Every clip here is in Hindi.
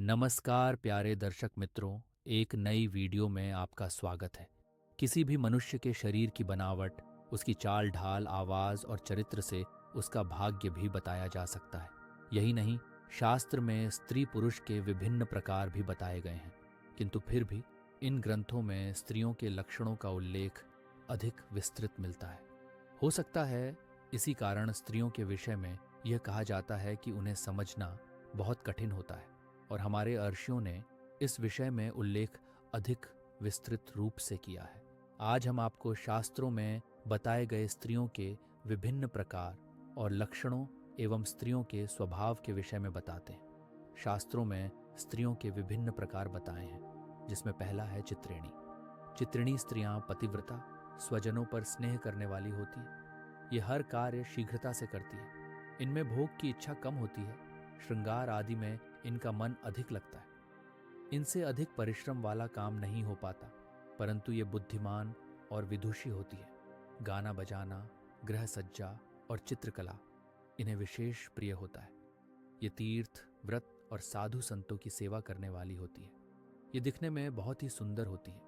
नमस्कार प्यारे दर्शक मित्रों, एक नई वीडियो में आपका स्वागत है। किसी भी मनुष्य के शरीर की बनावट, उसकी चाल ढाल, आवाज और चरित्र से उसका भाग्य भी बताया जा सकता है। यही नहीं, शास्त्र में स्त्री पुरुष के विभिन्न प्रकार भी बताए गए हैं, किंतु फिर भी इन ग्रंथों में स्त्रियों के लक्षणों का उल्लेख अधिक विस्तृत मिलता है। हो सकता है इसी कारण स्त्रियों के विषय में यह कहा जाता है कि उन्हें समझना बहुत कठिन होता है, और हमारे ऋषियों ने इस विषय में उल्लेख अधिक विस्तृत रूप से किया है। आज हम आपको शास्त्रों में बताए गए स्त्रियों के विभिन्न प्रकार और लक्षणों एवं स्त्रियों के स्वभाव के विषय में बताते हैं। शास्त्रों में स्त्रियों के विभिन्न प्रकार बताए हैं, जिसमें पहला है चित्रिणी। चित्रिणी स्त्रियां पतिव्रता, स्वजनों पर स्नेह करने वाली होती हैं। ये हर कार्य शीघ्रता से करती है। इनमें भोग की इच्छा कम होती है। श्रृंगार आदि में इनका मन अधिक लगता है। इनसे अधिक परिश्रम वाला काम नहीं हो पाता, परंतु ये बुद्धिमान और विदुषी होती है। गाना बजाना, गृह सज्जा और चित्रकला इन्हें विशेष प्रिय होता है। ये तीर्थ, व्रत और साधु संतों की सेवा करने वाली होती है। ये दिखने में बहुत ही सुंदर होती है।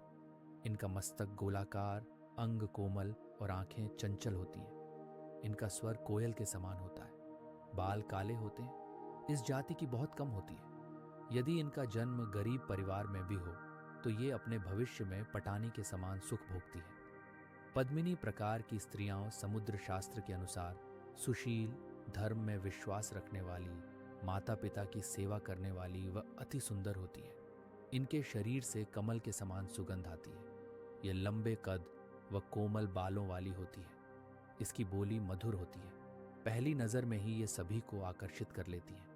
इनका मस्तक गोलाकार, अंग कोमल और आंखें चंचल होती हैं। इनका स्वर कोयल के समान होता है। बाल काले होते हैं। इस जाति की बहुत कम होती है। यदि इनका जन्म गरीब परिवार में भी हो तो ये अपने भविष्य में पटानी के समान सुख भोगती है। पद्मिनी प्रकार की स्त्रियां समुद्र शास्त्र के अनुसार सुशील, धर्म में विश्वास रखने वाली, माता पिता की सेवा करने वाली व अति सुंदर होती है। इनके शरीर से कमल के समान सुगंध आती है। ये लंबे कद व कोमल बालों वाली होती है। इसकी बोली मधुर होती है। पहली नजर में ही ये सभी को आकर्षित कर लेती है।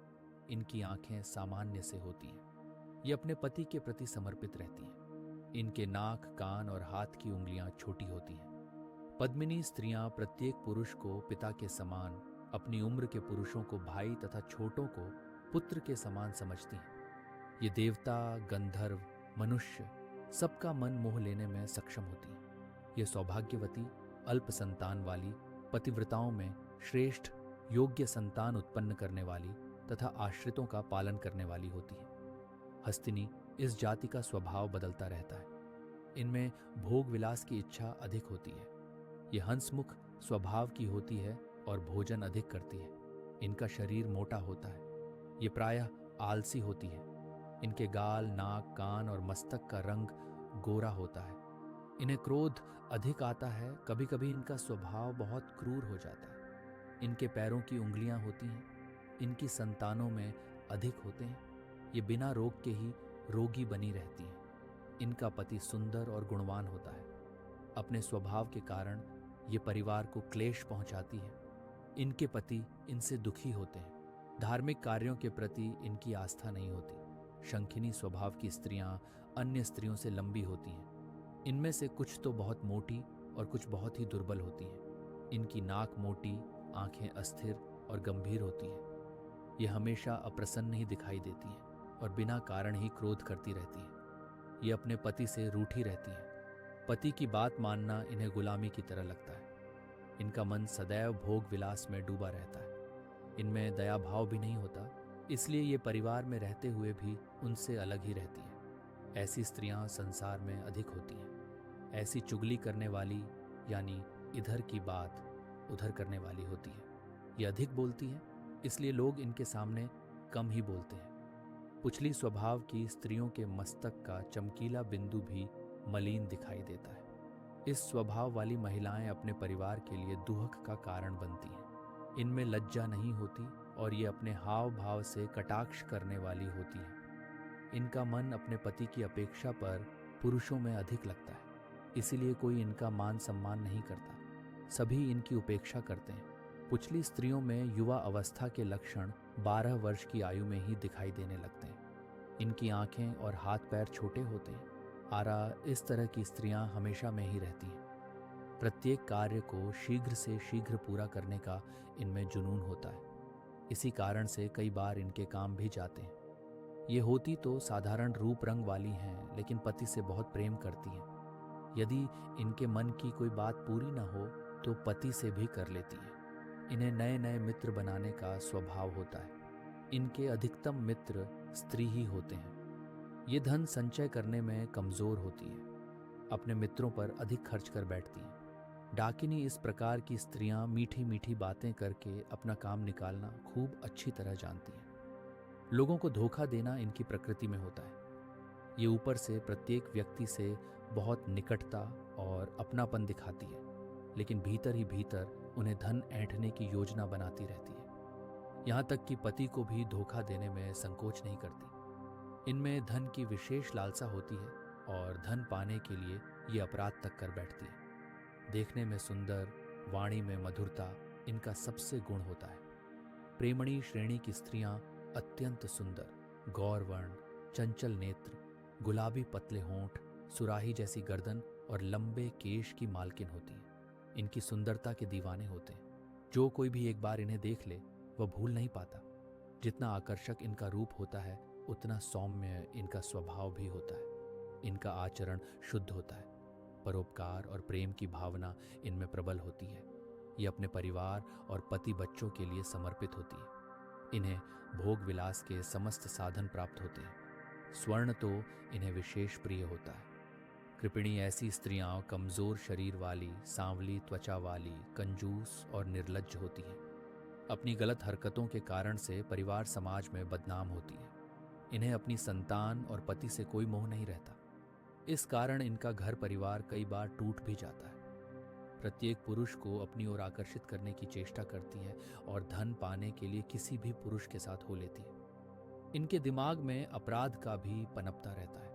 इनकी आंखें सामान्य से होती हैं। ये अपने पति के प्रति समर्पित रहती हैं। इनके नाक, कान और हाथ की उंगलियां छोटी होती हैं। पद्मिनी स्त्रियां प्रत्येक पुरुष को पिता के समान, अपनी उम्र के पुरुषों को भाई तथा छोटों को पुत्र के समान समझती हैं। ये देवता, गंधर्व, मनुष्य सबका मन मोह लेने में सक्षम होती हैं। ये सौभाग्यवती, अल्प संतान वाली, पतिव्रताओं में श्रेष्ठ, योग्य संतान उत्पन्न करने वाली तथा आश्रितों का पालन करने वाली होती है। हस्तिनी इस जाति का स्वभाव बदलता रहता है। इनमें भोग विलास की इच्छा अधिक होती है। ये हंसमुख स्वभाव की होती है और भोजन अधिक करती है। इनका शरीर मोटा होता है। ये प्रायः आलसी होती है। इनके गाल, नाक, कान और मस्तक का रंग गोरा होता है। इन्हें क्रोध अधिक आता है। कभी कभी इनका स्वभाव बहुत क्रूर हो जाता है। इनके पैरों की उंगलियां होती हैं। इनकी संतानों में अधिक होते हैं। ये बिना रोग के ही रोगी बनी रहती हैं। इनका पति सुंदर और गुणवान होता है। अपने स्वभाव के कारण ये परिवार को क्लेश पहुंचाती है। इनके पति इनसे दुखी होते हैं। धार्मिक कार्यों के प्रति इनकी आस्था नहीं होती। शंखिनी स्वभाव की स्त्रियां अन्य स्त्रियों से लंबी होती हैं। इनमें से कुछ तो बहुत मोटी और कुछ बहुत ही दुर्बल होती हैं। इनकी नाक मोटी, आंखें अस्थिर और गंभीर होती हैं। ये हमेशा अप्रसन्न ही दिखाई देती हैं और बिना कारण ही क्रोध करती रहती हैं। ये अपने पति से रूठी रहती हैं। पति की बात मानना इन्हें गुलामी की तरह लगता है। इनका मन सदैव भोग विलास में डूबा रहता है। इनमें दया भाव भी नहीं होता, इसलिए ये परिवार में रहते हुए भी उनसे अलग ही रहती हैं। ऐसी स्त्रियां संसार में अधिक होती हैं। ऐसी चुगली करने वाली, यानी इधर की बात उधर करने वाली होती है। ये अधिक बोलती हैं, इसलिए लोग इनके सामने कम ही बोलते हैं। पुछली स्वभाव की स्त्रियों के मस्तक का चमकीला बिंदु भी मलिन दिखाई देता है। इस स्वभाव वाली महिलाएं अपने परिवार के लिए दुहक का कारण बनती हैं। इनमें लज्जा नहीं होती और ये अपने हाव भाव से कटाक्ष करने वाली होती हैं। इनका मन अपने पति की अपेक्षा पर पुरुषों में अधिक लगता है, इसीलिए कोई इनका मान सम्मान नहीं करता। सभी इनकी उपेक्षा करते हैं। पुछली स्त्रियों में युवा अवस्था के लक्षण 12 वर्ष की आयु में ही दिखाई देने लगते हैं। इनकी आंखें और हाथ पैर छोटे होते हैं। आरा इस तरह की स्त्रियां हमेशा में ही रहती हैं। प्रत्येक कार्य को शीघ्र से शीघ्र पूरा करने का इनमें जुनून होता है। इसी कारण से कई बार इनके काम भी जाते हैं। ये होती तो साधारण रूप रंग वाली हैं, लेकिन पति से बहुत प्रेम करती हैं। यदि इनके मन की कोई बात पूरी न हो तो पति से भी कर लेती हैं। इन्हें नए नए मित्र बनाने का स्वभाव होता है। इनके अधिकतम मित्र स्त्री ही होते हैं। ये धन संचय करने में कमज़ोर होती है, अपने मित्रों पर अधिक खर्च कर बैठती हैं। डाकिनी इस प्रकार की स्त्रियां मीठी मीठी बातें करके अपना काम निकालना खूब अच्छी तरह जानती हैं। लोगों को धोखा देना इनकी प्रकृति में होता है। ये ऊपर से प्रत्येक व्यक्ति से बहुत निकटता और अपनापन दिखाती है, लेकिन भीतर ही भीतर उन्हें धन ऐंठने की योजना बनाती रहती है। यहाँ तक कि पति को भी धोखा देने में संकोच नहीं करती। इनमें धन की विशेष लालसा होती है और धन पाने के लिए ये अपराध तक कर बैठती है। देखने में सुंदर, वाणी में मधुरता इनका सबसे गुण होता है। प्रेमणी श्रेणी की स्त्रियां अत्यंत सुंदर, गौरवर्ण, चंचल नेत्र, गुलाबी पतले होंठ, सुराही जैसी गर्दन और लंबे केश की मालकिन होती हैं। इनकी सुंदरता के दीवाने होते हैं। जो कोई भी एक बार इन्हें देख ले वह भूल नहीं पाता। जितना आकर्षक इनका रूप होता है उतना सौम्य इनका स्वभाव भी होता है। इनका आचरण शुद्ध होता है। परोपकार और प्रेम की भावना इनमें प्रबल होती है। ये अपने परिवार और पति बच्चों के लिए समर्पित होती है। इन्हें भोग विलास के समस्त साधन प्राप्त होते हैं। स्वर्ण तो इन्हें विशेष प्रिय होता है। कृपिणी ऐसी स्त्रियां कमजोर शरीर वाली, सांवली त्वचा वाली, कंजूस और निर्लज्ज होती हैं। अपनी गलत हरकतों के कारण से परिवार समाज में बदनाम होती है। इन्हें अपनी संतान और पति से कोई मोह नहीं रहता। इस कारण इनका घर परिवार कई बार टूट भी जाता है। प्रत्येक पुरुष को अपनी ओर आकर्षित करने की चेष्टा करती है और धन पाने के लिए किसी भी पुरुष के साथ हो लेती है। इनके दिमाग में अपराध का भी पनपता रहता है।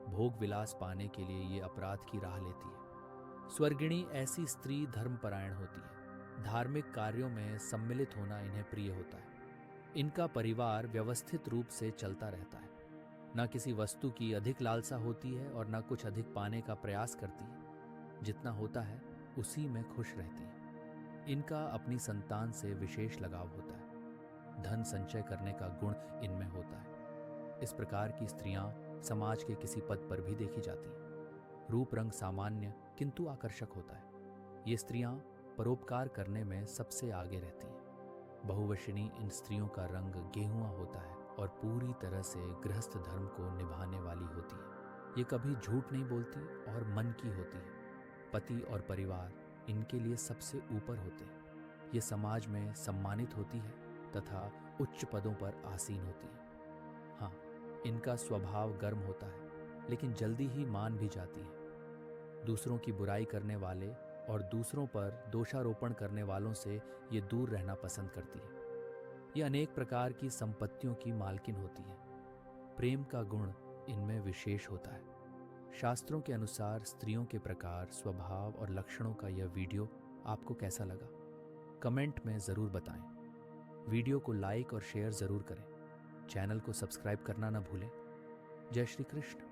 भोग विलास पाने के लिए ये अपराध की राह लेती है। स्वर्गिणी ऐसी स्त्री धर्मपरायण होती है। धार्मिक कार्यों में सम्मिलित होना इन्हें प्रिय होता है। इनका परिवार व्यवस्थित रूप से चलता रहता है। न किसी वस्तु की अधिक लालसा होती है और न कुछ अधिक पाने का प्रयास करती है। जितना होता है उसी में खुश रहती है। इनका अपनी संतान से विशेष लगाव होता है। धन संचय करने का गुण इनमें होता है। इस प्रकार की स्त्रियां समाज के किसी पद पर भी देखी जाती हैं। रूप रंग सामान्य किंतु आकर्षक होता है। ये स्त्रियां परोपकार करने में सबसे आगे रहती हैं। बहुवचनी इन स्त्रियों का रंग गेहुआ होता है और पूरी तरह से गृहस्थ धर्म को निभाने वाली होती है। ये कभी झूठ नहीं बोलती और मन की होती है। पति और परिवार इनके लिए सबसे ऊपर होते हैं। ये समाज में सम्मानित होती है तथा उच्च पदों पर आसीन होती है। हाँ, इनका स्वभाव गर्म होता है, लेकिन जल्दी ही मान भी जाती है। दूसरों की बुराई करने वाले और दूसरों पर दोषारोपण करने वालों से ये दूर रहना पसंद करती है। ये अनेक प्रकार की संपत्तियों की मालकिन होती है। प्रेम का गुण इनमें विशेष होता है। शास्त्रों के अनुसार स्त्रियों के प्रकार, स्वभाव और लक्षणों का यह वीडियो आपको कैसा लगा? कमेंट में ज़रूर बताएं। वीडियो को लाइक और शेयर ज़रूर करें। चैनल को सब्सक्राइब करना ना भूलें। जय श्री कृष्ण।